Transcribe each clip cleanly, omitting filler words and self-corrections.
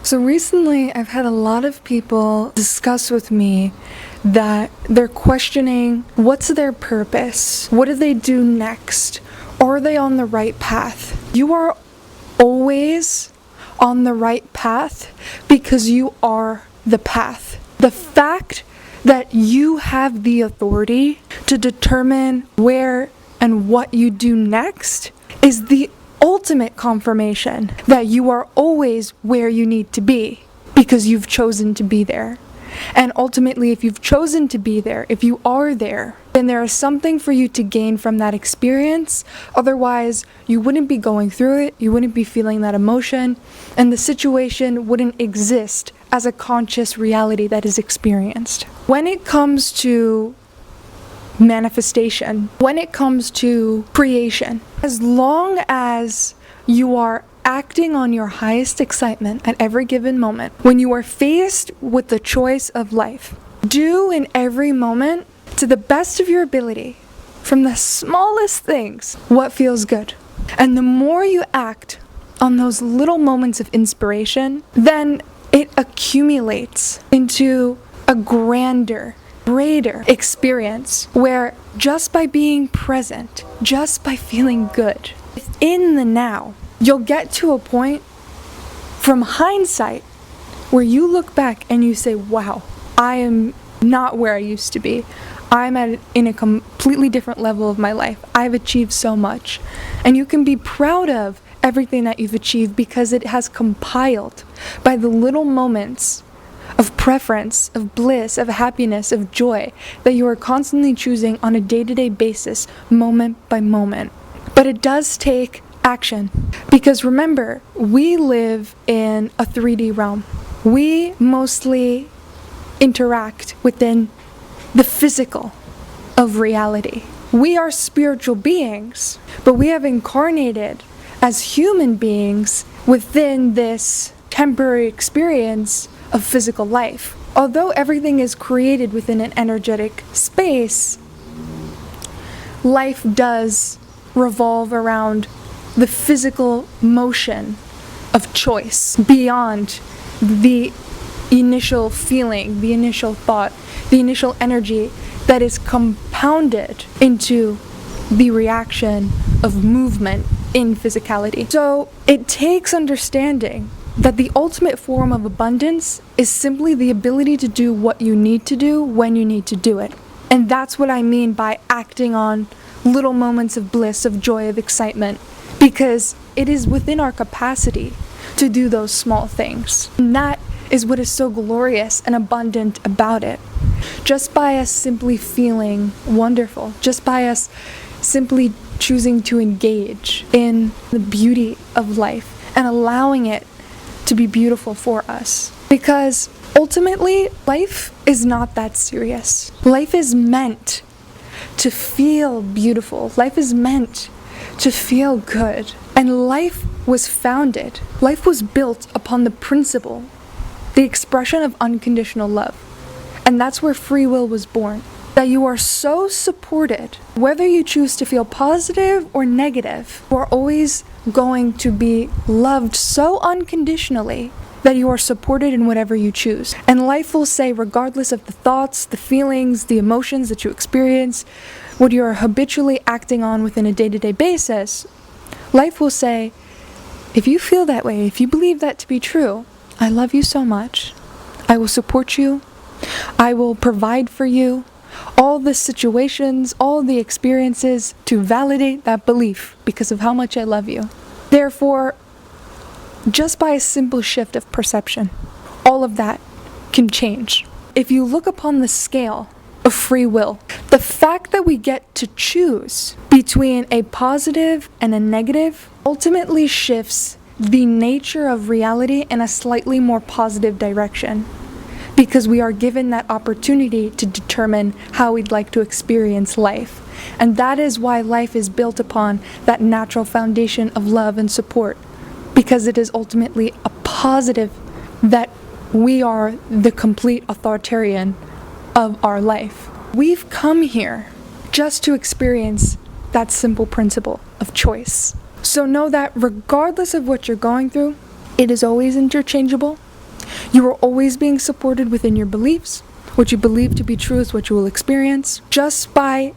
So recently, I've had a lot of people discuss with me that they're questioning what's their purpose? What do they do next? Are they on the right path? You are always on the right path because you are the path. The fact that you have the authority to determine where and what you do next is the ultimate confirmation that you are always where you need to be because you've chosen to be there. And ultimately, if you've chosen to be there, if you are there, then there is something for you to gain from that experience. Otherwise, you wouldn't be going through it, you wouldn't be feeling that emotion, and the situation wouldn't exist as a conscious reality that is experienced. When it comes to manifestation, when it comes to creation, as long as you are acting on your highest excitement at every given moment, when you are faced with the choice of life, do in every moment, to the best of your ability, from the smallest things, what feels good. And the more you act on those little moments of inspiration, then it accumulates into a greater experience where just by being present, just by feeling good, in the now, you'll get to a point from hindsight where you look back and you say, wow, I am not where I used to be. I'm in a completely different level of my life. I've achieved so much. And you can be proud of everything that you've achieved because it has compiled by the little moments of preference, of bliss, of happiness, of joy that you are constantly choosing on a day-to-day basis, moment by moment. But it does take action. Because remember, we live in a 3D realm. We mostly interact within the physical of reality. We are spiritual beings, but we have incarnated as human beings within this temporary experience of physical life. Although everything is created within an energetic space, life does revolve around the physical motion of choice beyond the initial feeling, the initial thought, the initial energy that is compounded into the reaction of movement in physicality. So it takes understanding that the ultimate form of abundance is simply the ability to do what you need to do when you need to do it. And that's what I mean by acting on little moments of bliss, of joy, of excitement, because it is within our capacity to do those small things. And that is what is so glorious and abundant about it. Just by us simply feeling wonderful, just by us simply choosing to engage in the beauty of life and allowing it to be beautiful for us. Because ultimately, life is not that serious. Life is meant to feel beautiful. Life is meant to feel good. And life was built upon the principle, the expression of unconditional love. And that's where free will was born. That you are so supported, whether you choose to feel positive or negative, you are always going to be loved so unconditionally that you are supported in whatever you choose. And life will say, regardless of the thoughts, the feelings, the emotions that you experience, what you are habitually acting on within a day-to-day basis, life will say, if you feel that way, if you believe that to be true, I love you so much. I will support you. I will provide for you all the situations, all the experiences to validate that belief because of how much I love you. Therefore, just by a simple shift of perception, all of that can change. If you look upon the scale of free will, the fact that we get to choose between a positive and a negative ultimately shifts the nature of reality in a slightly more positive direction, because we are given that opportunity to determine how we'd like to experience life. And that is why life is built upon that natural foundation of love and support, because it is ultimately a positive that we are the complete authoritarian of our life. We've come here just to experience that simple principle of choice. So know that regardless of what you're going through, it is always interchangeable. You are always being supported within your beliefs. What you believe to be true is what you will experience. Just by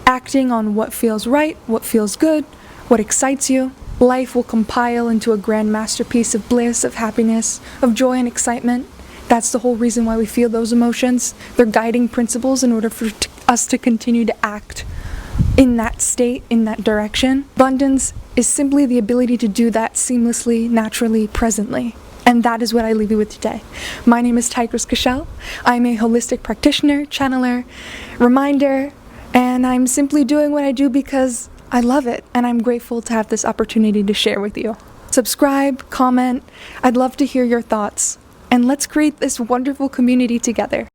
acting on what feels right, what feels good, what excites you, life will compile into a grand masterpiece of bliss, of happiness, of joy and excitement. That's the whole reason why we feel those emotions. They're guiding principles in order for us to continue to act in that state, in that direction. Abundance is simply the ability to do that seamlessly, naturally, presently. And that is what I leave you with today. My name is Tigris Kashal. I'm a holistic practitioner, channeler, reminder, and I'm simply doing what I do because I love it, and I'm grateful to have this opportunity to share with you. Subscribe, comment. I'd love to hear your thoughts, and let's create this wonderful community together.